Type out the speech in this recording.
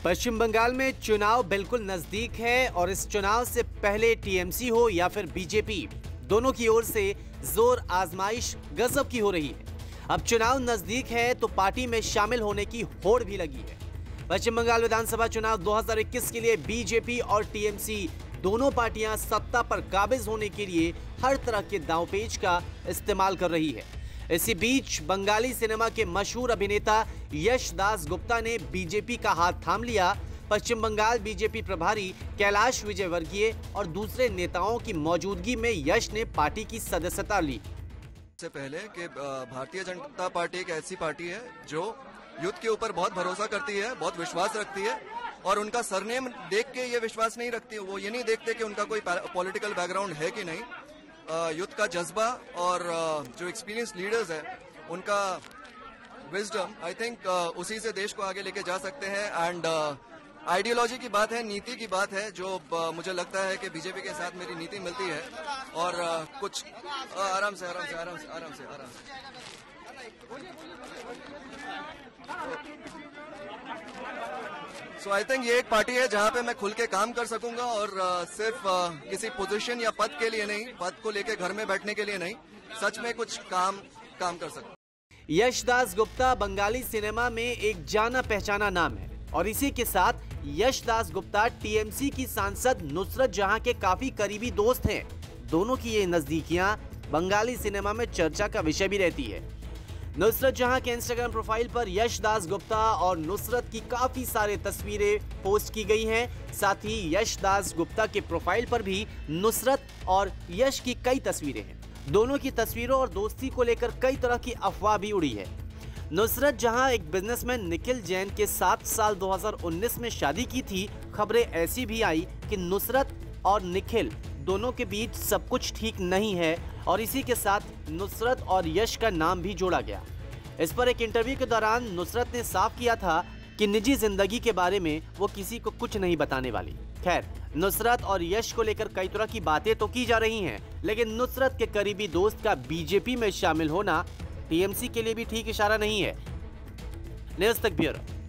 पश्चिम बंगाल में चुनाव बिल्कुल नजदीक है और इस चुनाव से पहले टीएमसी हो या फिर बीजेपी, दोनों की ओर से जोर आजमाइश गजब की हो रही है। अब चुनाव नजदीक है तो पार्टी में शामिल होने की होड़ भी लगी है। पश्चिम बंगाल विधानसभा चुनाव 2021 के लिए बीजेपी और टीएमसी दोनों पार्टियां सत्ता पर काबिज होने के लिए हर तरह के दांवपेच का इस्तेमाल कर रही है। इसी बीच बंगाली सिनेमा के मशहूर अभिनेता यश दास गुप्ता ने बीजेपी का हाथ थाम लिया। पश्चिम बंगाल बीजेपी प्रभारी कैलाश विजयवर्गीय और दूसरे नेताओं की मौजूदगी में यश ने पार्टी की सदस्यता ली। इससे पहले कि भारतीय जनता पार्टी एक ऐसी पार्टी है जो युद्ध के ऊपर बहुत भरोसा करती है, बहुत विश्वास रखती है और उनका सरनेम देख के ये विश्वास नहीं रखती, वो ये नहीं देखते कि उनका कोई पॉलिटिकल बैकग्राउंड है कि नहीं। युद्ध का जज्बा और जो एक्सपीरियंस लीडर्स है उनका विजडम, आई थिंक उसी से देश को आगे लेके जा सकते हैं। एंड आइडियोलॉजी की बात है, नीति की बात है, जो मुझे लगता है कि बीजेपी के साथ मेरी नीति मिलती है। और कुछ आराम से सो आई थिंक ये एक पार्टी है जहां पे मैं खुल के काम कर सकूंगा और सिर्फ किसी पोजीशन या पद के लिए नहीं, पद को लेके घर में बैठने के लिए नहीं, सच में कुछ काम कर सकूं। यश दास गुप्ता बंगाली सिनेमा में एक जाना पहचाना नाम है और इसी के साथ यश दास गुप्ता टीएमसी की सांसद नुसरत जहां के काफी करीबी दोस्त हैं। दोनों की ये नजदीकियां बंगाली सिनेमा में चर्चा का विषय भी रहती है। नुसरत जहां के इंस्टाग्राम प्रोफाइल पर यश दास गुप्ता और नुसरत की काफी सारे तस्वीरें पोस्ट की गई हैं। साथ ही यश दास गुप्ता के प्रोफाइल पर भी नुसरत और यश की कई तस्वीरें हैं। दोनों की तस्वीरों और दोस्ती को लेकर कई तरह की अफवाह भी उड़ी है। नुसरत जहां एक बिजनेसमैन निखिल जैन के 7 साल 2019 में शादी की थी, खबरें ऐसी भी आई कि नुसरत और निखिल दोनों के बीच सब कुछ ठीक नहीं है और इसी के साथ नुसरत और यश का नाम भी जोड़ा गया। इस पर एक इंटरव्यू के दौरान नुसरत ने साफ किया था कि निजी जिंदगी के बारे में वो किसी को कुछ नहीं बताने वाली। खैर, नुसरत और यश को लेकर कई तरह की बातें तो की जा रही हैं, लेकिन नुसरत के करीबी दोस्त का बीजेपी में शामिल होना टीएमसी के लिए भी ठीक इशारा नहीं है। न्यूज़ तक ब्यूरो।